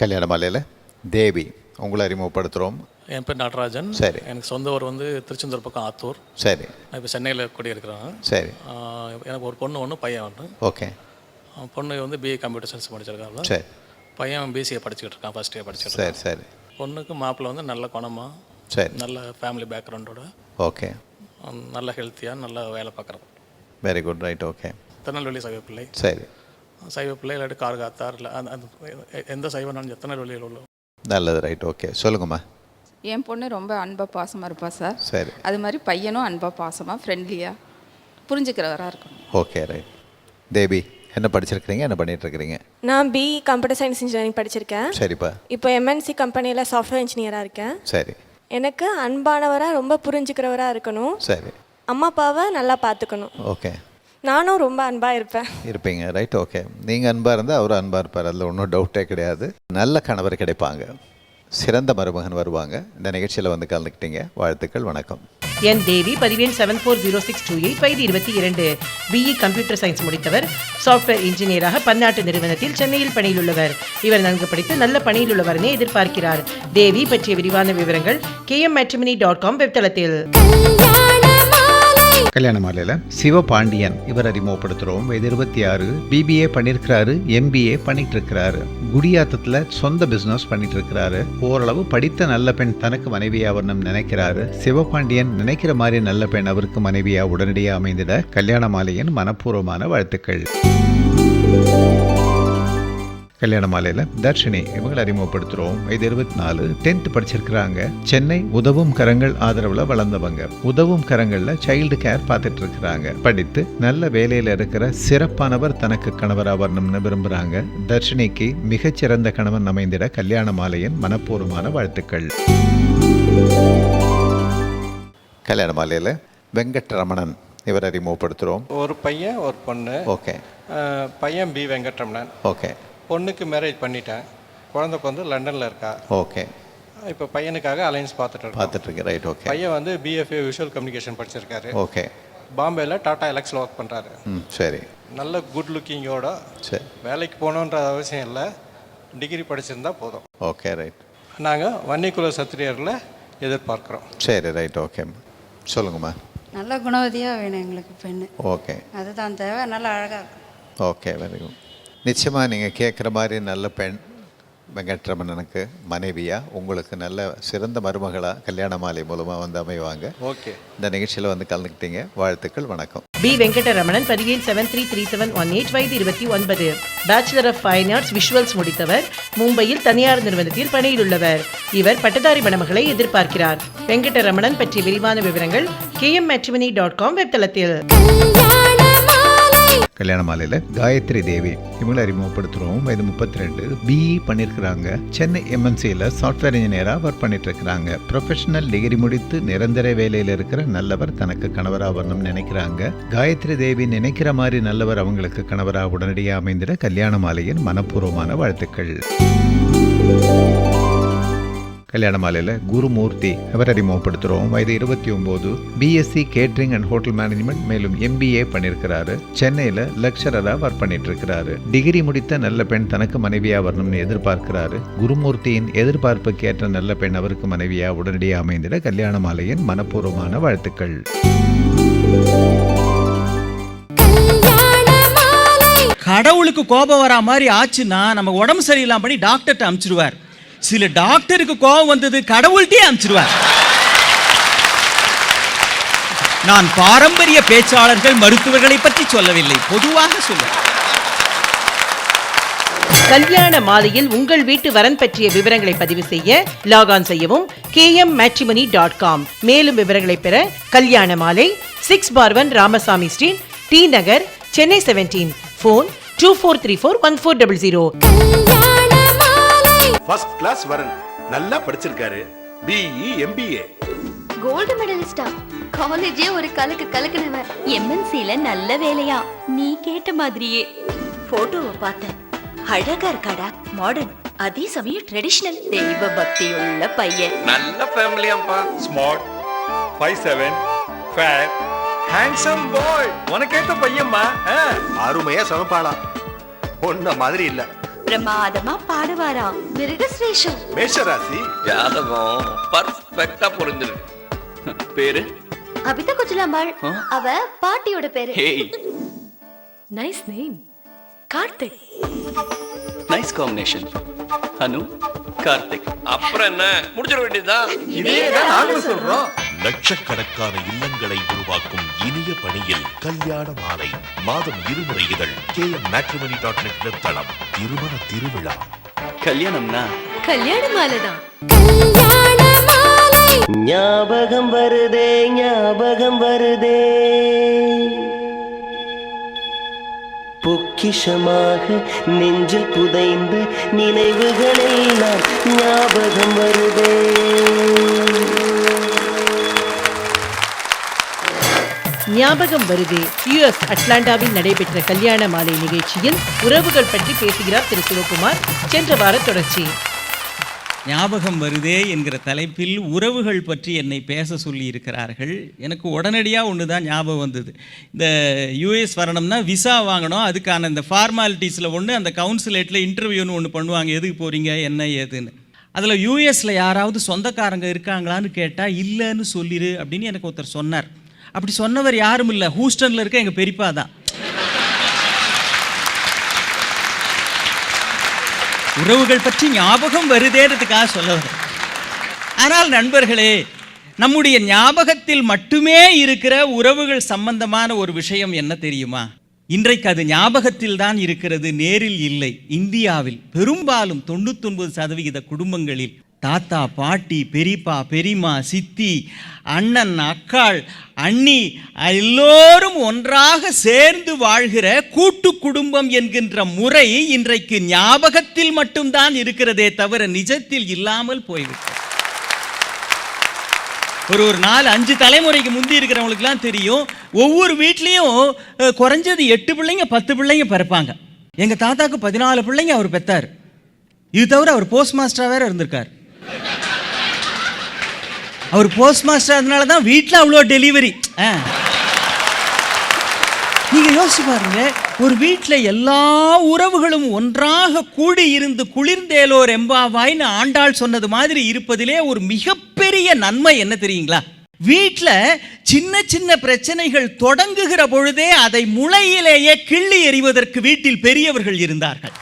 கல்யாண மாலையில் தேவி உங்களை அறிமுகப்படுத்துகிறோம். என் பேர் நடராஜன். சரி. எனக்கு சொந்த ஊர் வந்து திருச்செந்தூர் பக்கம் ஆத்தூர். சரி. நான் இப்போ சென்னையில் குடியிருக்கிறேன். சரி. எனக்கு ஒரு பொண்ணு ஒன்று, பையன் ஒன்று. ஓகே. பொண்ணு வந்து பிஏ கம்ப்யூட்டர் சயின்ஸ் படிச்சிருக்காங்க. சரி. பையன் பிசிஏ படிச்சுக்கிட்டு இருக்கான், ஃபர்ஸ்ட் இயர் படிச்சுட்டு. சரி சரி. பொண்ணுக்கு மாப்பிள்ளை வந்து நல்ல குணமாக, சரி, நல்ல ஃபேமிலி பேக்ரவுண்டோட, ஓகே, நல்ல ஹெல்த்தியாக, நல்ல வேலை பார்க்குறோம். Very good, right, okay. Tirunelveli சைவ பிள்ளை. சரி. சைவ பிள்ளை இல்லாட்டி கார்காத்தார் இல்லை அந்த எந்த சைவனாலும் திருநெல்வேலியில் உள்ள. நல்லது, ரைட், ஓகே. சொல்லுங்கம்மா. என் பொண்ணு ரொம்ப அன்பாக பாசமாக இருப்பா சார். சரி. அது மாதிரி பையனும் அன்பாக பாசமாக ஃப்ரெண்ட்லியாக புரிஞ்சுக்கிறவராக இருக்கணும். Okay, right. தேவி என்ன படிச்சிருக்கிறீங்க, என்ன பண்ணிட்டு இருக்கிறீங்க? நான் பிஇ கம்ப்யூட்டர் சயின்ஸ் இன்ஜினியரிங் படிச்சிருக்கேன். சரிப்பா. இப்போ எம்என்சி கம்பெனியில் சாஃப்ட்வேர் இன்ஜினியராக இருக்கேன். சரி. எனக்கு அன்பானவராக, ரொம்ப புரிஞ்சுக்கிறவராக இருக்கணும். சரி. அம்மா அப்பாவை நல்லா பார்த்துக்கணும். ஓகே. நானும் ரொம்ப அன்பாக இருப்பீங்க, ரைட், ஓகே. நீங்கள் அன்பாக இருந்தால் அவரும் அன்பாக இருப்பார், அதில் ஒன்றும் டவுட்டே கிடையாது. நல்ல கணவர் கிடைப்பாங்க, சிறந்த மருமகன் வருவாங்க. இந்த நிகழ்ச்சியில் வந்து கலந்துக்கிட்டீங்க, வாழ்த்துக்கள், வணக்கம். என் தேவி, பதிவெண் 740628, வயது 22, பிஇ கம்ப்யூட்டர் சயின்ஸ் முடித்தவர், சாஃப்ட்வேர் இன்ஜினியராக பன்னாட்டு நிறுவனத்தில் சென்னையில் பணியில் உள்ளவர். இவர் நன்கு படித்து நல்ல பணியில் உள்ளவரனே எதிர்பார்க்கிறார். தேவி பற்றிய விரிவான விவரங்கள் kmmatrimony.com வெப்தளத்தில். கல்யாண மாலையில் சிவபாண்டியன் இவர் அறிமுகப்படுத்துகிறோம். வயது 26, பிபிஏ பண்ணியிருக்கிறாரு, எம்பிஏ பண்ணிட்டு இருக்கிறாரு. குடியாத்தத்தில் சொந்த பிஸ்னஸ் பண்ணிட்டு இருக்கிறாரு. ஓரளவு படித்த நல்ல பெண் தனக்கு மனைவியா வரணும் நினைக்கிறாரு. சிவபாண்டியன் நினைக்கிற மாதிரி நல்ல பெண் அவருக்கு மனைவியா உடனடியாக அமைந்திட கல்யாண மாலையின் மனப்பூர்வமான வாழ்த்துக்கள். கல்யாண மாலையில் தர்ஷினி இவங்களை அறிமுகப்படுத்துகிறோம். வயது 24, 10th படிச்சிருக்கிறாங்க. சென்னை உதவும் கரங்கள் ஆதரவில் வளர்ந்தவங்க. உதவும் கரங்களில் சைல்டு கேர் பார்த்துட்டு இருக்கிறாங்க. படித்து நல்ல வேலையில் இருக்கிற சிறப்பானவர் தனக்கு கணவராக வரணும்னு விரும்புகிறாங்க. தர்ஷினிக்கு மிகச்சிறந்த கணவன் அமைந்திட கல்யாண மாலையின் மனப்பூர்வமான வாழ்த்துக்கள். கல்யாண மாலையில் வெங்கட்ரமணன் இவர் அறிமுகப்படுத்துகிறோம். ஒரு பையன் ஒரு பொண்ணு. ஓகே. பையன் பி வெங்கட்ரமணன். ஓகே. பொண்ணுக்கு மேரேஜ் பண்ணிட்டேன். குழந்தைக்கு வந்து லண்டனில் இருக்கா. ஓகே. இப்போ பையனுக்காக அலைன்ஸ் பார்த்துட்ருக்கேன். Right, okay. பையன் வந்து பிஎஃப்ஏ விஷுவல் கம்யூனிகேஷன் படிச்சிருக்காரு. ஓகே. பாம்பேயில் டாடா எலக்ஸில் ஒர்க் பண்ணுறாரு. சரி. நல்ல குட் லுக்கிங்கோட. சரி. வேலைக்கு போகணுன்ற அவசியம் இல்லை, டிகிரி படிச்சிருந்தா போதும். Okay, right. நாங்கள் வன்னிக்குல சத்திரியரில் எதிர்பார்க்குறோம். சரி, ரைட், ஓகே. சொல்லுங்கம்மா. நல்ல குணவதியாக வேணும் எங்களுக்கு பெண்ணு. ஓகே. அதுதான் தேவை, நல்லா அழகாக இருக்கும். Okay, very good. நிச்சயமாக நீங்கள் கேட்குற மாதிரி நல்ல பெண் வெங்கட்ரமணனுக்கு மனைவியாக உங்களுக்கு நல்ல சிறந்த மருமகளாக கல்யாண மாலை மூலமாக வந்து அமைவாங்க. ஓகே. இந்த நிகழ்ச்சியில் வந்து கலந்துக்கிட்டீங்க, வாழ்த்துக்கள், வணக்கம். பி வெங்கடரமணன், பதிவேல் 733718, வயது 29, bachelor of fine arts visuals முடித்தவர், மும்பையில் தனியார் நிறுவனத்தில் பணியில் உள்ளவர். இவர் பட்டதாரி மணமகளை எதிர்பார்க்கிறார். வெங்கடரமணன் பற்றிய விரிவான விவரங்கள் kmmatrimony.com வெப்தளத்தில். கல்யாண மாலையில் காயத்ரி தேவி இவங்களை அறிமுகப்படுத்துகிறோம். வயது 32, பிஇ பண்ணியிருக்கிறாங்க. சென்னை எம்என்சியில் சாஃப்ட்வேர் இன்ஜினியராக ஒர்க் பண்ணிட்டு இருக்கிறாங்க. ப்ரொஃபஷனல் டிகிரி முடித்து நிரந்தர வேலையில் இருக்கிற நல்லவர் தனக்கு கணவராக வரணும்னு நினைக்கிறாங்க. காயத்ரி தேவி நினைக்கிற மாதிரி நல்லவர் அவங்களுக்கு கணவராக உடனடியாக அமைந்திட கல்யாண மாலையின் மனப்பூர்வமான வாழ்த்துக்கள். கல்யாண மாலையில் குருமூர்த்தி அவர் அறிமுகப்படுத்துகிறோம். வயது 29, BSc catering and hotel management மேலும் எம்பிஏ பண்ணியிருக்கிறாரு. சென்னையில் லெக்சரராக ஒர்க் பண்ணிட்டு இருக்கிறாரு. டிகிரி முடித்த நல்ல பெண் தனக்கு மனைவியாக வரணும்னு எதிர்பார்க்கிறாரு. குருமூர்த்தியின் எதிர்பார்ப்புக்கு ஏற்ற நல்ல பெண் அவருக்கு மனைவியாக உடனடியாக அமைந்திட கல்யாண மாலையின் மனப்பூர்வமான வாழ்த்துக்கள். கடவுளுக்கு கோபம் வரா மாதிரி ஆச்சுன்னா நம்ம உடம்பு சரியில்லாம பண்ணி டாக்டர்கிட்ட அனுப்பிச்சிடுவார். சில டாக்டருக்கு கோபம் வந்தது கடவுள்கிட்டே அனுப்பிச்சிடுவார். நான் பாரம்பரிய பேச்சாளர்கள் மருத்துவர்களை பற்றி சொல்லவில்லை, பொதுவாக சொல்ல. கல்யாண மாலையில் உங்கள் வீட்டு வரன் பற்றிய விவரங்களை பதிவு செய்ய லாகான் செய்யவும் kmmatrimony.com. மேலும் விவரங்களை பெற கல்யாண மாலை 6/1 ராமசாமி ஸ்ட்ரீட், டி நகர், சென்னை 17. ஃபோன் 24341400. ஃபர்ஸ்ட் கிளாஸ் வரன், நல்லா படிச்சிருக்காரு, பிஇ எம்பிஏ, கோல்டு மெடலிஸ்டா, காலேஜே ஒரு கலக்கு கலக்குனவன், எம்என்சில நல்ல வேலையா, நீ கேட்ட மாதிரியே. போட்டோவை பார்த்தேன், அழகா இருக்காடா, மாடர்ன், அதே சமயம் ட்ரெடிஷனல், தெய்வ பக்தியுள்ள பையன். நல்ல ஃபேமிலியாம்பா, ஸ்மார்ட், 5'7", ஃபேர், ஹேண்ட்ஸம் பாய், உனக்கேத்த பையன்மா. அருமையா சமப்பாளா, ஒன்ன மாதிரி இல்ல. பிரமாதமா பாடுவாரா, மிருகஸ்ரேஷம், மேஷராசி, ஜாதகம் பர்ஃபெக்ட்டா புரிஞ்சிருக்கு. பேரு அபிதா குஜலாம்பாள், அவ பாட்டியோட பேரு. Nice name, Karthik. Nice combination, Anu Karthik. அப்புறம் என்ன, முடிச்சிட வேண்டியதுதான். இதேதான் நாங்களும் சொல்றோம். லட்சக்கணக்கான இல்லங்களை உருவாக்கும் இனிய பணியில் கல்யாண மாலை. மாதம் 2 முறை இதழ். kmmatrimony.net தளம். திருமண திருவிழா. கல்யாணம்னா கல்யாண மாலைதான். ஞாபகம் வருதே, ஞாபகம் வருதே, பொக்கிஷமாக நெஞ்சில் புதைந்த நினைவுகளை நான் ஞாபகம் வருதே. ஞாபகம் வருது. யுஎஸ் அட்லாண்டாவில் நடைபெற்ற கல்யாண மாலை நிகழ்ச்சியில் உறவுகள் பற்றி பேசுகிறார் திரு சிவகுமார். சென்ற வார தொடர்ச்சி. ஞாபகம் வருதே என்கிற தலைப்பில் உறவுகள் பற்றி என்னை பேச சொல்லி இருக்கிறார்கள். எனக்கு உடனடியாக ஒன்று தான் ஞாபகம் வந்தது. இந்த யூஎஸ் வரணும்னா விசா வாங்கணும், அதுக்கான இந்த ஃபார்மாலிட்டிஸில் ஒன்று, அந்த கவுன்சிலேட்டில் இன்டர்வியூன்னு ஒன்று பண்ணுவாங்க, எதுக்கு போகிறீங்க என்ன ஏதுன்னு. அதில் யூஎஸில் யாராவது சொந்தக்காரங்க இருக்காங்களான்னு கேட்டால் இல்லைன்னு சொல்லிடு அப்படின்னு எனக்கு ஒருத்தர் சொன்னார். அப்படி சொன்னவர் யாரும் இல்லை, ஹூஸ்டனில் இருக்க எங்கள் பெரியப்பா தான். உறவுகள் பற்றி ஞாபகம் வருதேன்றதுக்காக சொல்ல வர. ஆனால் நண்பர்களே, நம்முடைய ஞாபகத்தில் மட்டுமே இருக்கிற உறவுகள் சம்பந்தமான ஒரு விஷயம் என்ன தெரியுமா? இன்றைக்கு அது ஞாபகத்தில் தான் இருக்கிறது, நேரில் இல்லை. இந்தியாவில் பெரும்பாலும் 99% குடும்பங்களில் தாத்தா, பாட்டி, பெரியப்பா, பெரியம்மா, சித்தி, அண்ணன், அக்காள், அண்ணி எல்லோரும் ஒன்றாக சேர்ந்து வாழ்கிற கூட்டு குடும்பம் என்கின்ற முறை இன்றைக்கு ஞாபகத்தில் மட்டும்தான் இருக்கிறதே தவிர நிஜத்தில் இல்லாமல் போய்விட்டது. ஒரு 4-5 தலைமுறைக்கு முந்தி இருக்கிறவங்களுக்குலாம் தெரியும், ஒவ்வொரு வீட்லேயும் குறைஞ்சது 8 பிள்ளைங்க 10 பிள்ளைங்க பிறப்பாங்க. எங்கள் தாத்தாக்கு 14 பிள்ளைங்க அவர் பெற்றார். இது தவிர அவர் போஸ்ட் மாஸ்டராக வேற இருந்திருக்கார். அவர் போஸ்ட் மாஸ்டர், அதனால தான் வீட்டில் அவ்வளோ டெலிவரி. நீங்கள் யோசிச்சு பாருங்க, ஒரு வீட்டில் எல்லா உறவுகளும் ஒன்றாக கூடி இருந்து குளிர்ந்தேலோர் எம்பாவாய்னு ஆண்டாள் சொன்னது மாதிரி இருப்பதிலே ஒரு மிகப்பெரிய நன்மை என்ன தெரியுங்களா? வீட்டில் சின்ன சின்ன பிரச்சனைகள் தொடங்குகிற பொழுதே அதை முளையிலேயே கிள்ளி எறிவதற்கு வீட்டில் பெரியவர்கள் இருந்தார்கள்.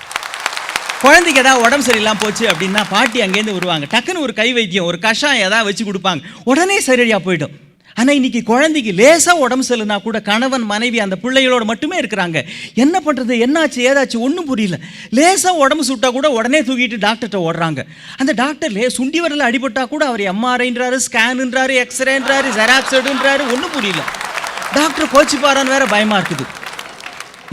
குழந்தைக்கு ஏதாவது உடம்பு சரியில்லாமல் போச்சு அப்படின்னா பாட்டி அங்கேருந்து வருவாங்க, டக்குன்னு ஒரு கை வைத்தியம், ஒரு கஷாயம் ஏதாவது வச்சு கொடுப்பாங்க, உடனே சரியாக போயிடும். ஆனால் இன்னைக்கு குழந்தைக்கு லேசாக உடம்பு சரியில்லைனா கூட கணவன் மனைவி அந்த பிள்ளைகளோட மட்டுமே இருக்கிறாங்க. என்ன பண்ணுறது, என்னாச்சு ஏதாச்சும் ஒன்றும் புரியல. லேசாக உடம்பு சுட்டால் கூட உடனே தூக்கிட்டு டாக்டர்கிட்ட ஓடுறாங்க. அந்த டாக்டர்லே சுண்டி வரல அடிபட்டால் கூட அவர் எம்ஆர்ஐன்றாரு, ஸ்கேனுன்றாரு, எக்ஸ்ரேன்றாரு, ஜெராக்ஸ் எடுன்றாரு, ஒன்றும் புரியல. டாக்டர் கோச்சிப்பாரான்னு வேற பயமாக இருக்குது.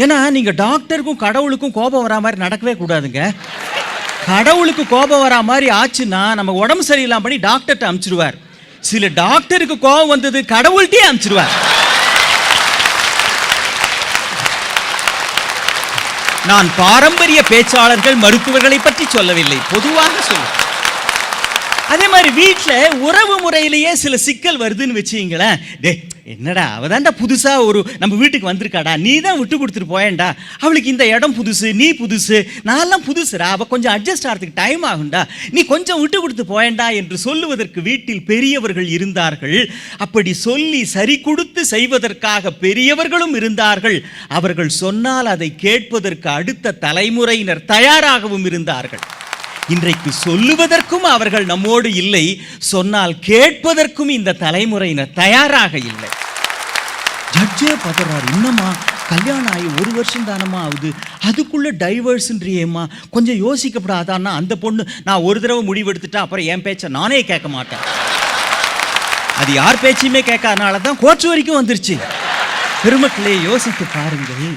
ஏன்னா நீங்கள் டாக்டருக்கும் கடவுளுக்கும் கோபம் வரா மாதிரி நடக்கவே கூடாதுங்க. கடவுளுக்கு கோபம் வரா மாதிரி ஆச்சுன்னா நம்ம உடம்பு சரியில்லாம பண்ணி டாக்டர்கிட்ட அனுப்பிச்சிடுவார். சில டாக்டருக்கு கோபம் வந்தது கடவுள்கிட்டே அனுப்பிச்சிடுவார். நான் பாரம்பரிய பேச்சாளர்கள் மருத்துவர்களை பற்றி சொல்லவில்லை, பொதுவாக சொல்ல. அதே மாதிரி வீட்டில் உறவு முறையிலேயே சில சிக்கல் வருதுன்னு வச்சுங்களேன். டே என்னடா அவதான்டா புதுசாக ஒரு நம்ம வீட்டுக்கு வந்திருக்காடா, நீ தான் விட்டு கொடுத்துட்டு போயேன்டா, அவளுக்கு இந்த இடம் புதுசு, நீ புதுசு, நான்லாம் புதுசுடா, அவள் கொஞ்சம் அட்ஜஸ்ட் ஆகிறதுக்கு டைம் ஆகும்டா, நீ கொஞ்சம் விட்டு கொடுத்து போயேன்டா என்று சொல்லுவதற்கு வீட்டில் பெரியவர்கள் இருந்தார்கள். அப்படி சொல்லி சரி கொடுத்து செய்வதற்காக பெரியவர்களும் இருந்தார்கள். அவர்கள் சொன்னால் அதை கேட்பதற்கு அடுத்த தலைமுறையினர் தயாராகவும் இருந்தார்கள். இன்றைக்கு சொல்லுவதற்கும் அவர்கள் நம்மோடு இல்லை, சொன்னால் கேட்பதற்கும் இந்த தலைமுறையினர் தயாராக இல்லை. ஜட்ஜே பதறாரு, இன்னமா கல்யாணம் ஆகி 1 வருஷம் தானமா ஆகுது, அதுக்குள்ள டைவர்ஸ்ன்றியேம்மா, கொஞ்சம் யோசிக்கப்படாதான்னா அந்த பொண்ணு நான் ஒரு தடவை முடிவெடுத்துட்டா அப்புறம் என் பேச்சை நானே கேட்க மாட்டேன். அது யார் பேச்சையுமே கேட்காதனால தான் கோர்ட் வரைக்கும் வந்துருச்சு. பெருமக்களே யோசித்து பாருங்கள்.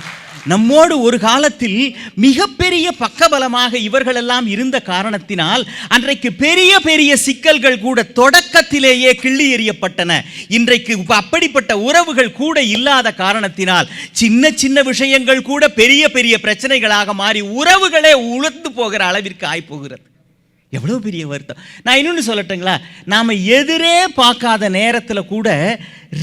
நம்மோடு ஒரு காலத்தில் மிகப்பெரிய பக்கபலமாக இவர்களெல்லாம் இருந்த காரணத்தினால் அன்றைக்கு பெரிய பெரிய சிக்கல்கள் கூட தொடக்கத்திலேயே கிள்ளி எறியப்பட்டன. இன்றைக்கு அப்படிப்பட்ட உறவுகள் கூட இல்லாத காரணத்தினால் சின்ன சின்ன விஷயங்கள் கூட பெரிய பெரிய பிரச்சனைகளாக மாறி உறவுகளே உளுந்து போகிற அளவிற்கு ஆய்போகிறது. எவ்வளோ பெரிய வருத்தம். நான் இன்னொன்று சொல்லட்டுங்களா, நாம் எதிரே பார்க்காத நேரத்தில் கூட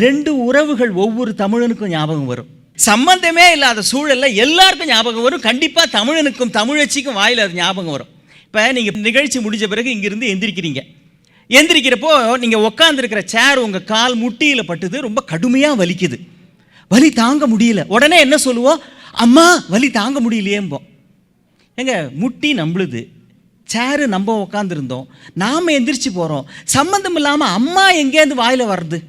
2 உறவுகள் ஒவ்வொரு தமிழனுக்கும் ஞாபகம் வரும். சம்பந்தமே இல்லாத சூழலில் எல்லாருக்கும் ஞாபகம் வரும். கண்டிப்பாக தமிழனுக்கும் தமிழச்சிக்கும் வாயில் அது ஞாபகம் வரும். இப்போ நீங்கள் நிகழ்ச்சி முடிஞ்ச பிறகு இங்கிருந்து எந்திரிக்கிறீங்க. எந்திரிக்கிறப்போ நீங்கள் உட்காந்துருக்கிற சேர் உங்கள் கால் முட்டியில் பட்டுது, ரொம்ப கடுமையாக வலிக்குது, வலி தாங்க முடியல. உடனே என்ன சொல்லுவோம்? அம்மா வலி தாங்க முடியலையேம்போம். எங்க முட்டி நம்பளுது, சேரு நம்ம உட்காந்துருந்தோம், நாம் எந்திரிச்சு போகிறோம், சம்மந்தம் இல்லாமல் அம்மா எங்கேருந்து வாயில் வர்றது?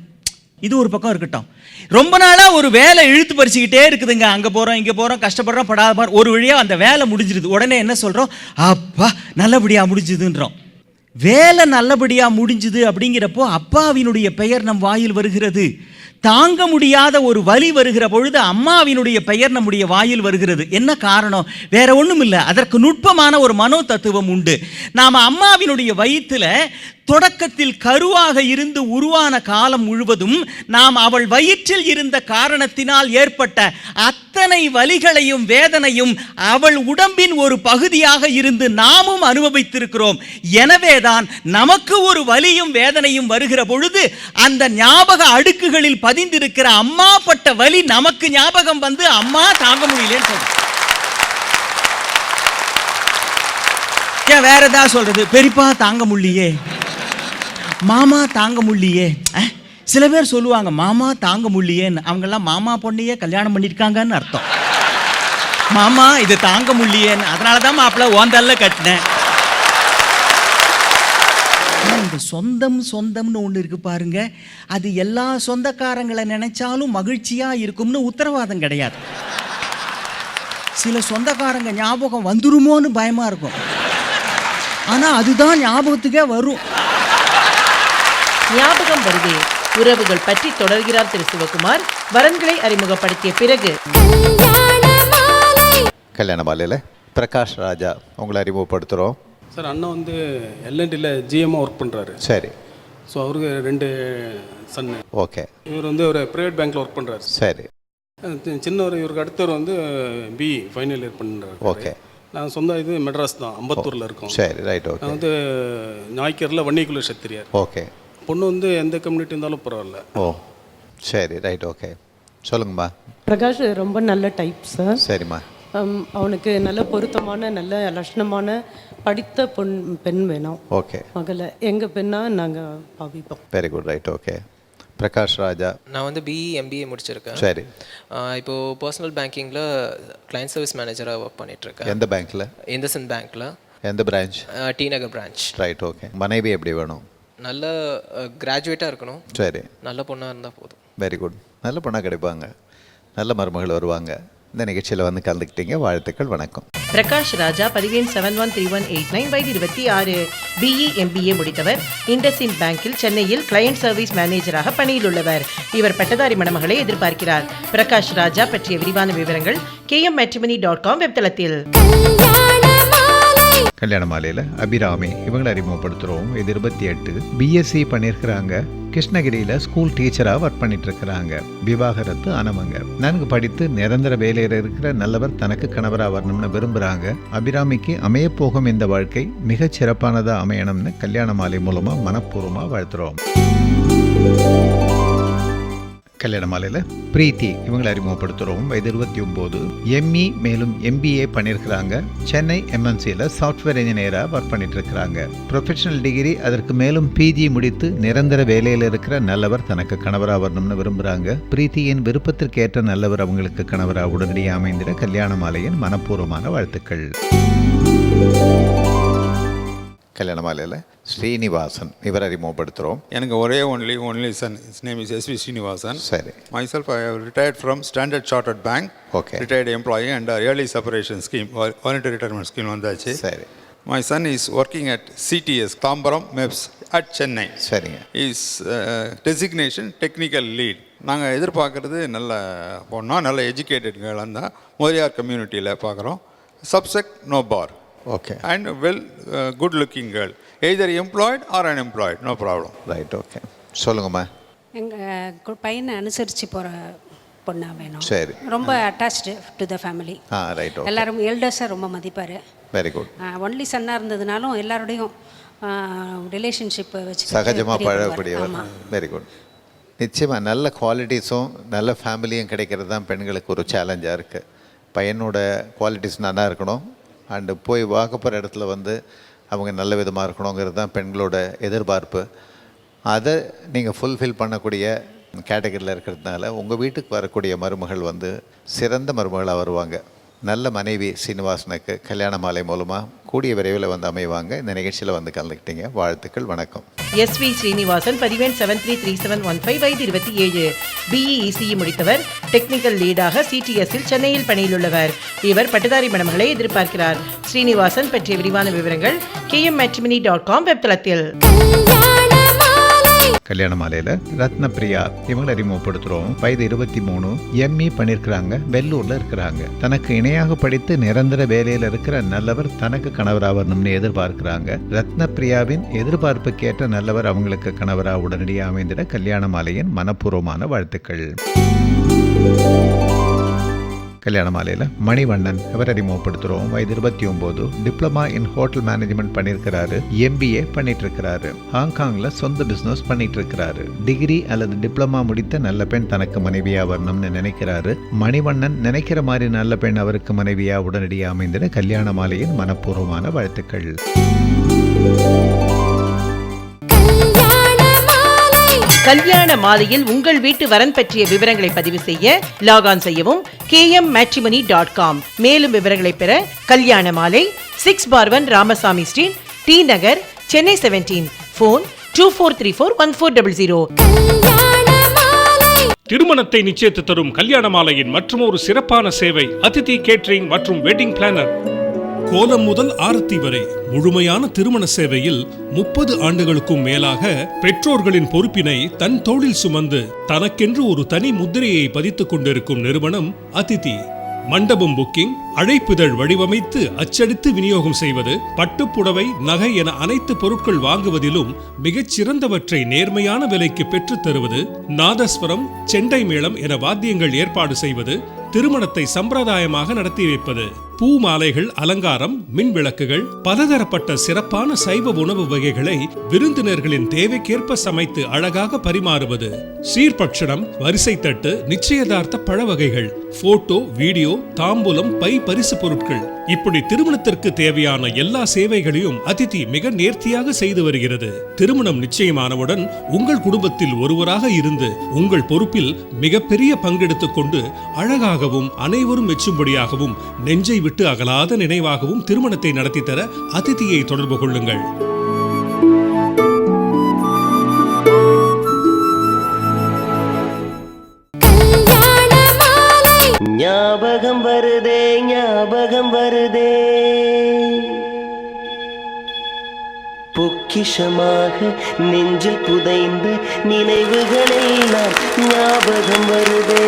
இது ஒரு பக்கம் இருக்கட்டும். ரொம்ப நாளாக ஒரு வேலை இழுத்து பறிச்சுக்கிட்டே இருக்குதுங்க, அங்கே போகிறோம் இங்கே போகிறோம், கஷ்டப்படுறோம் படாத, ஒரு வழியாக அந்த வேலை முடிஞ்சிருது. உடனே என்ன சொல்கிறோம்? அப்பா நல்லபடியாக முடிஞ்சுதுன்றோம். வேலை நல்லபடியாக முடிஞ்சுது அப்படிங்கிறப்போ அப்பாவினுடைய பெயர் நம் வாயில் வருகிறது. தாங்க முடியாத ஒரு வலி வருகிற பொழுது அம்மாவினுடைய பெயர் நம்முடைய வாயில் வருகிறது. என்ன காரணம்? வேற ஒன்றும் இல்லை, அதற்கு நுட்பமான ஒரு மனோ தத்துவம் உண்டு. நாம் அம்மாவினுடைய வயிற்றில் தொடக்கத்தில் கருவாக இருந்து உருவான காலம் முழுவதும் நாம் அவள் வயிற்றில் இருந்த காரணத்தினால் ஏற்பட்ட அத்தனை வலிகளையும் வேதனையும் அவள் உடம்பின் ஒரு பகுதியாக இருந்து நாமும் அனுபவித்திருக்கிறோம். எனவேதான் நமக்கு ஒரு வலியும் வேதனையும் வருகிற பொழுது அந்த ஞாபக அடுக்குகளில் பதிந்திருக்கிற அம்மா பட்ட வலி நமக்கு ஞாபகம் வந்து அம்மா தாங்க முடியலன்னு சொல்ற. வேற ஏதாவது சொல்றது? பெரியப்பா தாங்க முடியலையே, மாமா தாங்க முடியலையே. சில பேர் சொல்லுவாங்க மாமா தாங்க முடியலையேன்னு. அவங்கெல்லாம் மாமா பொண்ணையே கல்யாணம் பண்ணியிருக்காங்கன்னு அர்த்தம். மாமா இது தாங்க முடியலையேன்னு, அதனால தான் மாப்பிள்ள ஓந்தல்ல கட்டினேன். இந்த சொந்தம் சொந்தம்னு ஒன்று இருக்கு பாருங்க, அது எல்லா சொந்தக்காரங்களை நினைச்சாலும் மகிழ்ச்சியா இருக்கும்னு உத்தரவாதம் கிடையாது. சில சொந்தக்காரங்க ஞாபகம் வந்துருமோன்னு பயமா இருக்கும், ஆனா அதுதான் ஞாபகத்துக்கே வரும். ஞாபகம் வருதே உறவுகள் பற்றி தொடர்கிறார் திரு சிவகுமார். வரன்களை அறிமுகப்படுத்திய பிறகு கல்யாண மாலையில் பிரகாஷ் ராஜா உங்களை அறிமுகப்படுத்துகிறோம். சார் அண்ணன் வந்து எல்என்டியில் ஜிஎம்மாக ஒர்க் பண்ணுறாரு. சரி. ஸோ அவருக்கு 2 சன்னு. ஓகே. இவர் வந்து ஒரு ப்ரைவேட் பேங்க்கில் ஒர்க் பண்ணுறாரு. சரி. சின்னவர், இவருக்கு அடுத்தவர் வந்து பிஇ ஃபைனல் இயர் பண்ணுறாரு. ஓகே. நான் சொந்த இது மெட்ராஸ் தான், அம்பத்தூரில் இருக்கோம். சரி, ரைட். ஓகே. நான் வந்து ஞாயிற்கரில் வன்னிக்குள்ள சத்திரியார். ஓகே. பொண்ணு வந்து எந்த கம்யூனிட்டி இருந்தாலும் பரவாயில்ல. ஓ சரி, ரைட். ஓகே, சொல்லுங்கம்மா. பிரகாஷ் ரொம்ப நல்ல டைப் சார். சரிம்மா. அவனுக்கு நல்ல பொருத்தமான நல்ல லட்சணமான படித்த பெண் வேணும். ஓகே. மகளை எங்கள் பெண்ணாக நாங்கள் பாவிப்போம். Very good, right. Okay. Prakash Raja. நான் வந்து பிஇ எம்பிஏ முடிச்சிருக்கேன். சரி. இப்போது பர்சனல் பேங்கிங்கில் கிளைண்ட் சர்வீஸ் மேனேஜராக ஒர்க் பண்ணிகிட்ருக்கேன். எந்த பேங்க்கில்? இந்தசன் பேங்க்கில். எந்த branch? T Nagar branch. Right. Okay. மனைவி எப்படி வேணும்? நல்ல கிராஜுவேட்டாக இருக்கணும். சரி. நல்ல பொண்ணாக இருந்தால் போதும். Very good. நல்ல பொண்ணாக கிடைப்பாங்க, நல்ல மருமகள் வருவாங்க. இந்த நிகழ்ச்சியில் வந்து கலந்துக்கிட்டீங்க, வாழ்த்துக்கள், வணக்கம். பிரகாஷ் ராஜா, பதிவேன் 713189, வயது 26, பிஇ எம்பிஏ முடித்தவர், இண்டஸ்இன் பேங்கில் சென்னையில் கிளையண்ட் சர்வீஸ் மேனேஜராக பணியில் உள்ளவர். இவர் பட்டதாரி மணமகளை எதிர்பார்க்கிறார். பிரகாஷ் ராஜா பற்றிய விரிவான விவரங்கள் kmmatrimony.com வெப்தளத்தில். கல்யாண மாலையில் அபிராமி இவங்களை அறிமுகப்படுத்துகிறோம். இது 28, பிஎஸ்சி பண்ணியிருக்கிறாங்க. கிருஷ்ணகிரியில் ஸ்கூல் டீச்சராக ஒர்க் பண்ணிட்டு இருக்கிறாங்க. விவாகரத்து ஆனவங்க. நன்கு படித்து நிரந்தர வேலையில் இருக்கிற நல்லவர் தனக்கு கணவராக வரணும்னு விரும்புகிறாங்க. அபிராமிக்கு அமையப்போகும் இந்த வாழ்க்கை மிகச் சிறப்பானதாக அமையணும்னு கல்யாண மாலை மூலமாக மனப்பூர்வமாக வாழ்த்துறோம். கல்யாண மாலையில் பிரீத்தி இவங்களை அறிமுகப்படுத்துகிறோம். வயது 29, எம்இ மேலும் எம்பிஏ பண்ணியிருக்கிறாங்க. சென்னை எம்என்சியில் சாஃப்ட்வேர் இன்ஜினியராக ஒர்க் பண்ணிட்டு இருக்கிறாங்க. ப்ரொஃபஷனல் டிகிரி, அதற்கு மேலும் பிஜி முடித்து நிரந்தர வேலையில் இருக்கிற நல்லவர் தனக்கு கணவராக வரணும்னு விரும்புகிறாங்க. பிரீத்தியின் விருப்பத்திற்கேற்ற நல்லவர் அவங்களுக்கு கணவராக உடனடியாக அமைந்திட கல்யாண மாலையின் மனப்பூர்வமான வாழ்த்துக்கள். கல்யாண மாலையில் ஸ்ரீனிவாசன் இவர் அறிமுகப்படுத்துகிறோம். எனக்கு ஒரே only son. His name is S V Srinivasan. சரி. Myself I have retired from Standard Chartered Bank. Okay. Retired employee and early separation scheme, voluntary retirement scheme வந்தாச்சு. சரி. My son is working at CTS Tambaram MEPZ at Chennai. சரிங்க. His designation technical lead. நாங்கள் எதிர்பார்க்குறது நல்ல பொண்ணா, நல்ல educated கேர்ளாக இருந்தால் முதலியார் கம்யூனிட்டியில் பார்க்குறோம். Subject no bar. Okay. And well good looking girl, either employed or unemployed, no problem. Right. Okay, சொல்லுங்கம்மா. எங்கள் பையனை அனுசரித்து போகிற பொண்ணாக வேணும். சரி. ரொம்ப attached to the family. Right. எல்லாரும் எல்டர்ஸை ரொம்ப மதிப்பார். Very good. ஒன்லி சன்னாக இருந்ததுனாலும் எல்லாரோடையும் ரிலேஷன்ஷிப்பை வச்சு சகஜமாக பழகக்கூடியவர். Very good. நிச்சயமாக நல்ல குவாலிட்டிஸும் நல்ல ஃபேமிலியும் கிடைக்கிறது தான் பெண்களுக்கு ஒரு சேலஞ்சாக இருக்குது. பையனோட குவாலிட்டிஸ் நல்லா இருக்கணும், அண்டு போய் வாக்க போகிற இடத்துல அவங்க நல்ல விதமாக இருக்கணுங்கிறது தான் பெண்களோட எதிர்பார்ப்பு. அதை நீங்கள் ஃபுல்ஃபில் பண்ணக்கூடிய கேட்டகரியில் இருக்கிறதுனால உங்கள் வீட்டுக்கு வரக்கூடிய மருமகள் சிறந்த மருமகளாக வருவாங்க. நல்ல மனைவி சீனிவாசனுக்கு கல்யாண மாலை மூலமாக கூடிய விரைவில் அமைவாங்க. இந்த நிகழ்ச்சியில் கலந்துக்கிட்டீங்க. வாழ்த்துக்கள். வணக்கம். எஸ்வி ஸ்ரீனிவாசன், பதிவெண் 733715, வயது 27, பிஇஇசிஇ முடித்தவர். டெக்னிக்கல் லீடாக சிடிஎஸ்ஸில் சென்னையில் பணியிலுள்ளவர். இவர் பட்டதாரி மணமகளை எதிர்பார்க்கிறார். ஸ்ரீனிவாசன் பற்றிய விரிவான விவரங்கள் kmmatrimony.com வெப்தளத்தில். கல்யாண மாலையில் ரத்னப்பிரியா இவங்களை அறிமுகப்படுத்துகிறோம். வயது 23, எம்இ பண்ணியிருக்கிறாங்க. வெள்ளூரில் இருக்கிறாங்க. தனக்கு இணையாக படித்து நிரந்தர வேலையில் இருக்கிற நல்லவர் தனக்கு கணவராக வரணும்னு எதிர்பார்க்கிறாங்க. ரத்னப்பிரியாவின் எதிர்பார்ப்புக்கேற்ற நல்லவர் அவங்களுக்கு கணவராக உடனடியாக அமைந்திட கல்யாண மாலையின் மனப்பூர்வமான வாழ்த்துக்கள். கல்யாண மாலையில் மணிவண்ணன் இவர் அறிமுகப்படுத்துகிறோம். வயது 29, டிப்ளமா இன் ஹோட்டல் மேனேஜ்மெண்ட் பண்ணியிருக்கிறாரு. எம்பிஏ பண்ணிட்டு இருக்கிறாரு. ஹாங்காங்கில் சொந்த பிஸ்னஸ் பண்ணிட்டு இருக்கிறாரு. டிகிரி அல்லது டிப்ளமா முடித்த நல்ல பெண் தனக்கு மனைவியாக வரணும்னு நினைக்கிறாரு. மணிவண்ணன் நினைக்கிற மாதிரி நல்ல பெண் அவருக்கு மனைவியாக உடனடியாக அமைந்திட கல்யாண மாலையின் மனப்பூர்வமான வாழ்த்துக்கள். கல்யாண மாலையில் உங்கள் வீட்டு வரன் பற்றிய விவரங்களை பதிவு செய்ய லாகான் செய்யவும் kmmatrimony.com. மேலும் விவரங்களை பெற கல்யாண மாலை 6/1 ராமசாமி ஸ்ட்ரீட், டி நகர், சென்னை 17. ஃபோன் 24341400. திருமணத்தை நிச்சயித்து தரும் கல்யாண மாலையின் மற்றும் ஒரு சிறப்பான சேவை அதிதி கேட்டரிங் மற்றும் வெட்டிங் பிளானர். கோலம் முதல் ஆரத்தி வரை முழுமையான திருமண சேவையில் 30 ஆண்டுகளுக்கும் மேலாக பெற்றோர்களின் பொறுப்பினை தன் தோளில் சுமந்து தனக்கென்று ஒரு தனி முத்திரையை பதித்துக் கொண்டிருக்கும் நிறுவனம் அதிதி. மண்டபம் புக்கிங், அழைப்பிதழ் வடிவமைத்து அச்சடித்து விநியோகம் செய்வது, பட்டுப்புடவை, நகை என அனைத்து பொருட்கள் வாங்குவதிலும் மிகச் சிறந்தவற்றை நேர்மையான விலைக்கு பெற்றுத் தருவது, நாதஸ்வரம், செண்டை மேளம் என வாத்தியங்கள் ஏற்பாடு செய்வது, திருமணத்தை சம்பிரதாயமாக நடத்தி வைப்பது, பூ மாலைகள், அலங்காரம், மின் விளக்குகள், பலதரப்பட்ட சிறப்பான சைவ உணவு வகைகளை விருந்தினர்களின் தேவைக்கேற்ப சமைத்து அழகாக பரிமாறுவது, சீர்பட்சணம், வரிசை தட்டு, நிச்சயதார்த்த பழ வகைகள், போட்டோ, வீடியோ, தாம்பூலம், பை பரிசு பொருட்கள், இப்படி திருமணத்திற்கு தேவையான எல்லா சேவைகளையும் அதிதி மிக நேர்த்தியாக செய்து வருகிறது. திருமணம் நிச்சயமானவுடன் உங்கள் குடும்பத்தில் ஒருவராக இருந்து உங்கள் பொறுப்பில் மிகப்பெரிய பங்கெடுத்துக் கொண்டு அழகாகவும் அனைவரும் மெச்சும்படியாகவும் நெஞ்சை விட்டு அகலாத நினைவாகவும் திருமணத்தை நடத்தி தர அதிதியை தொடர்பு கொள்ளுங்கள். ஞாபகம் வருதே, ஞாபகம் வருதே, பொக்கிஷமாக நெஞ்சில் புதைந்து நினைவுகளெல்லாம் ஞாபகம் வருதே.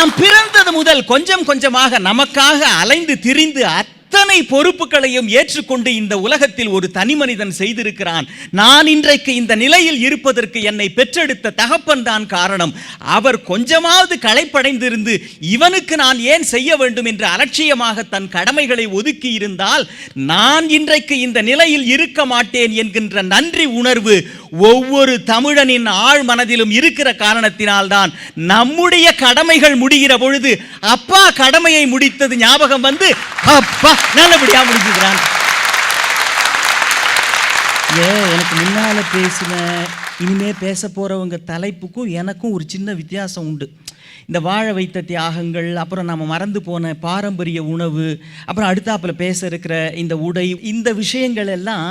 நாம் பிறந்தது முதல் கொஞ்சம் கொஞ்சமாக நமக்காக அலைந்து திரிந்து அத்தனை பொறுப்புகளையும் ஏற்றுக்கொண்டு இந்த உலகத்தில் ஒரு தனி மனிதன் செய்திருக்கிறான். நான் இன்றைக்கு இந்த நிலையில் இருப்பதற்கு என்னை பெற்றெடுத்த தகப்பன் தான் காரணம். அவர் கொஞ்சமாவது களைப்படைந்திருந்து இவனுக்கு நான் ஏன் செய்ய வேண்டும் என்று அலட்சியமாக தன் கடமைகளை ஒதுக்கி இருந்தால் நான் இன்றைக்கு இந்த நிலையில் இருக்க மாட்டேன் என்கின்ற நன்றி உணர்வு ஒவ்வொரு தமிழனின் ஆழ் மனதிலும் இருக்கிற காரணத்தினால்தான் நம்முடைய கடமைகள் முடிகிற பொழுது அப்பா கடமையை முடித்தது ஞாபகம் வந்து அப்பா நல்லபடியா முடிச்சுக்கிறான். எனக்கு முன்னால பேசின இனிமே பேச போறவங்க தலைப்புக்கும் எனக்கும் ஒரு சின்ன வித்தியாசம் உண்டு. இந்த வாழ வைத்த தியாகங்கள், அப்புறம் நம்ம மறந்து போன பாரம்பரிய உணவு, அப்புறம் அடுத்தாப்புல பேச இருக்கிற இந்த உடை, இந்த விஷயங்கள் எல்லாம்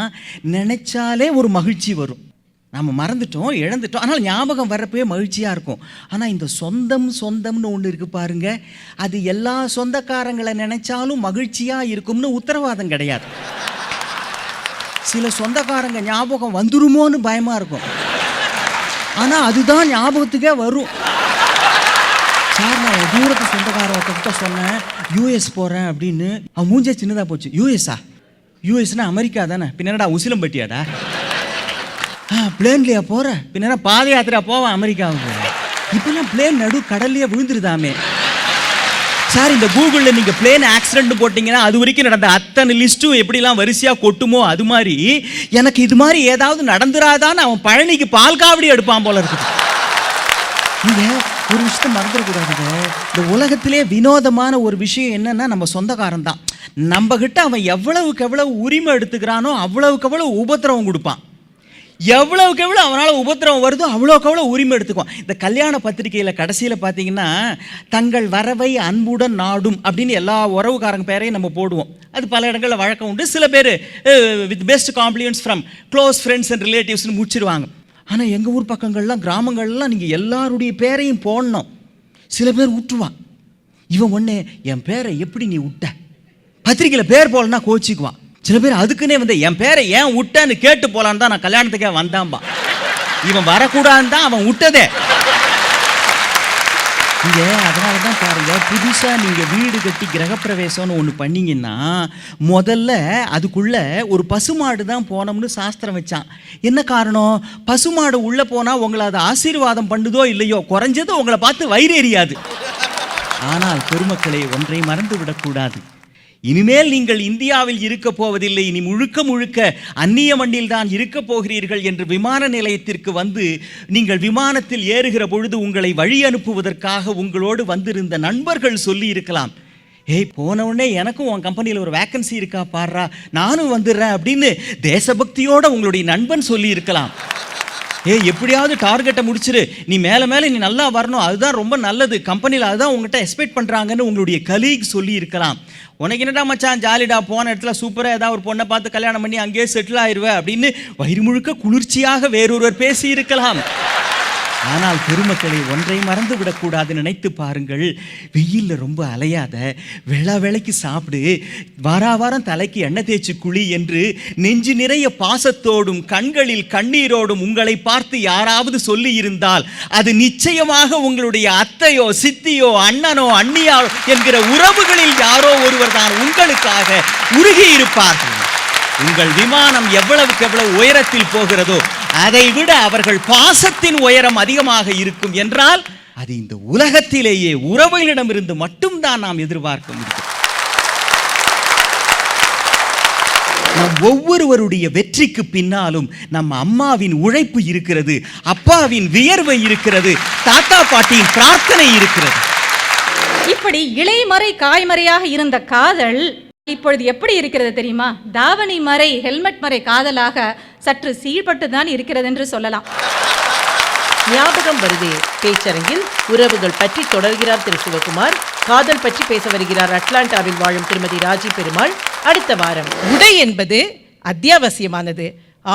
நினைச்சாலே ஒரு மகிழ்ச்சி வரும். நம்ம மறந்துட்டோம், இழந்துட்டோம், ஆனால் ஞாபகம் வர்றப்பவே மகிழ்ச்சியாக இருக்கும். ஆனால் இந்த சொந்தம்னு ஒன்று இருக்குது பாருங்க, அது எல்லா சொந்தக்காரங்களை நினைச்சாலும் மகிழ்ச்சியாக இருக்கும்னு உத்தரவாதம் கிடையாது. சில சொந்தக்காரங்க ஞாபகம் வந்துருமோன்னு பயமாக இருக்கும், ஆனால் அதுதான் ஞாபகத்துக்கே வரும். சார், நான் தூரத்து சொந்தக்காரன் ஒருத்தர்கிட்ட சொன்னேன் யூஎஸ் போகிறேன் அப்படின்னு. அவன் மூஞ்சே சின்னதாக போச்சு. யூஎஸ்ஸா? யூஎஸ்னா அமெரிக்கா தானே, பின்னடா உசிலம்பட்டியாடா? பிளேன்லையா போகிற? பின்னா பாத யாத்திரா போவேன் அமெரிக்காவுக்கு. இப்போல்லாம் பிளேன் நடு கடல்லையே விழுந்துருதாமே. சார், இந்த கூகுளில் நீங்கள் பிளேன் ஆக்சிடென்ட் போட்டிங்கன்னா அது வரைக்கும் நடந்த அத்தனை லிஸ்ட்டும் எப்படிலாம் வரிசையாக கொட்டுமோ அது மாதிரி எனக்கு இது மாதிரி ஏதாவது நடந்துராதான்னு அவன் பழனிக்கு பால் காவடி எடுப்பான் போல இருக்குது. நீங்கள் ஒரு விஷயத்தை மறந்துடக்கூடாதுங்க. இந்த உலகத்திலே வினோதமான ஒரு விஷயம் என்னன்னா, நம்ம சொந்தக்காரன் தான். நம்ம கிட்ட அவன் எவ்வளவுக்கு எவ்வளவு உரிமை எடுத்துக்கிறானோ அவ்வளவுக்கு எவ்வளவு உபத்திரவம் கொடுப்பான். எவ்வளவுக்கு எவ்வளோ அவனால் உபத்திரவம் வருதோ அவ்வளோக்கு அவ்வளோ உரிமை எடுத்துக்குவான். இந்த கல்யாண பத்திரிகையில் கடைசியில் பார்த்தீங்கன்னா, தங்கள் வரவை அன்புடன் நாடும் அப்படின்னு எல்லா உறவுக்காரங்க பேரையும் நம்ம போடுவோம். அது பல இடங்களில் வழக்கம் உண்டு. சில பேர் with best compliments from close friends and ரிலேட்டிவ்ஸ்னு முடிச்சிருவாங்க. ஆனால் எங்கள் ஊர் பக்கங்கள்லாம் கிராமங்கள்லாம் நீங்கள் எல்லாருடைய பேரையும் போடணும். சில பேர் விட்டுருவான். இவன் ஒன்று என் பேரை எப்படி நீ விட்ட, பத்திரிகையில் பேர் போடலன்னா கோச்சிக்குவான். சில பேர் அதுக்குன்னே வந்து என் பேரை ஏன் விட்டேன்னு கேட்டு போலான்னு தான் நான் கல்யாணத்துக்கே வந்தான்பா. இவன் வரக்கூடாதுன்னு தான் அவன் விட்டதே. இங்கே அதனால தான் பாருங்க, புதுசாக நீங்கள் வீடு கட்டி கிரகப்பிரவேசம்னு ஒன்று பண்ணிங்கன்னா முதல்ல அதுக்குள்ளே ஒரு பசுமாடு தான் போனோம்னு சாஸ்திரம் வச்சான். என்ன காரணம்? பசுமாடு உள்ளே போனால் உங்களை அதை ஆசீர்வாதம் பண்ணுதோ இல்லையோ, குறைஞ்சது உங்களை பார்த்து வயிறு எரியாது. ஆனால் பெருமக்களை ஒன்றை மறந்து விடக்கூடாது. இனிமேல் நீங்கள் இந்தியாவில் இருக்க போவதில்லை, இனி முழுக்க முழுக்க அந்நிய மண்ணில் தான் இருக்க போகிறீர்கள் என்று விமான நிலையத்திற்கு வந்து நீங்கள் விமானத்தில் ஏறுகிற பொழுது உங்களை வழி அனுப்புவதற்காக உங்களோடு வந்திருந்த நண்பர்கள் சொல்லி இருக்கலாம், ஏய் போன உடனே எனக்கும் உன் கம்பெனியில் ஒரு வேக்கன்சி இருக்கா பாடுறா, நானும் வந்துடுறேன் அப்படின்னு தேசபக்தியோட உங்களுடைய நண்பன் சொல்லி இருக்கலாம். எப்படியாவது டார்கெட்டை முடிச்சிரு, நீ மேலே மேலே நீ நல்லா வரணும், அதுதான் ரொம்ப நல்லது, கம்பெனியில் அதுதான் உங்கள்கிட்ட எக்ஸ்பெக்ட் பண்ணுறாங்கன்னு உங்களுடைய கலீக் சொல்லி இருக்கலாம். உனக்கு என்னடா மச்சான் ஜாலிடா, போன இடத்துல சூப்பராக ஏதாவது ஒரு பொண்ணை பார்த்து கல்யாணம் பண்ணி அங்கேயே செட்டில் ஆயிடுவேன் அப்படின்னு வயிறு முழுக்க குளிர்ச்சியாக வேறொருவர் பேசி இருக்கலாம். ஆனால் பெருமக்களை ஒன்றை மறந்து விடக்கூடாது, நினைத்து பாருங்கள். வெயிலில் ரொம்ப அலையாத, வேளைக்கு சாப்பிடு, வாரம் தலைக்கு எண்ணெய் தேய்ச்சி குழி என்று நெஞ்சு நிறைய பாசத்தோடும் கண்களில் கண்ணீரோடும் உங்களை பார்த்து யாராவது சொல்லி இருந்தால் அது நிச்சயமாக உங்களுடைய அத்தையோ சித்தியோ அண்ணனோ அண்ணியோ என்கிற உறவுகளில் யாரோ ஒருவர் தான் உங்களுக்காக உருகி இருப்பார்கள். உங்கள் விமானம் எவ்வளவுக்கு எவ்வளவு உயரத்தில் போகிறதோ அதை விட அவர்கள் பாசத்தின் உயரம் அதிகமாக இருக்கும் என்றால் அது இந்த உலகத்திலேயே உறவுகளிடமிருந்து மட்டும்தான் நாம் எதிர்பார்க்க முடியும். நம் ஒவ்வொருவருடைய வெற்றிக்கு பின்னாலும் நம்ம அம்மாவின் உழைப்பு இருக்கிறது, அப்பாவின் வியர்வை இருக்கிறது, தாத்தா பாட்டியின் பிரார்த்தனை இருக்கிறது. இப்படி இலைமறை காய்மறையாக இருந்த காதல் இப்பொழுது எப்படி இருக்கிறது தெரியுமா? தாவணி மறை ஹெல்மெட் மறை காதலாக சற்று சீர்பட்டு தான் இருக்கிறது என்று சொல்லலாம். ஞாபகம் வருதே பேச்சரங்கில் உறவுகள் பற்றி தொடர்கிறார் திரு சிவகுமார். காதல் பற்றி பேச வருகிறார் அட்லாண்டாவில் வாழும் திருமதி ராஜி பெருமாள். அடுத்த வாரம் உடை என்பது அத்தியாவசியமானது,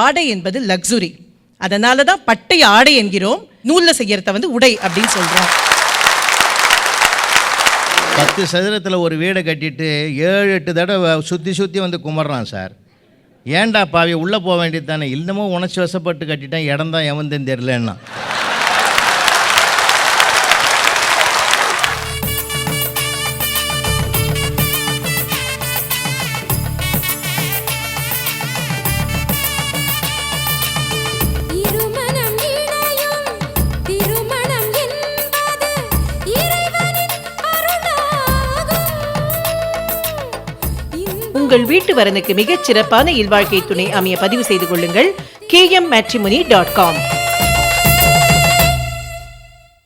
ஆடை என்பது லக்ஸுரி. அதனால தான் பட்டை ஆடை என்கிறோம், நூலில் செய்யறத உடை அப்படின்னு சொல்றோம். 10 சதுரத்தில் ஒரு வீடை கட்டிட்டு 7-8 தடவை சுற்றி வந்து கும்பிட்றான் சார். ஏன்டா பாவி உள்ளே போக வேண்டியது தானே, இன்னமும் உணர்ச்சி வசப்பட்டு கட்டிட்டேன், இடம் தான் எவன் தெரியலன்னா. உங்கள் வீட்டு வரனுக்கு மிகச் சிறப்பான இல்வாழ்க்கை துணை அமைய பதிவு செய்து கொள்ளுங்கள் kmmatrimony.com.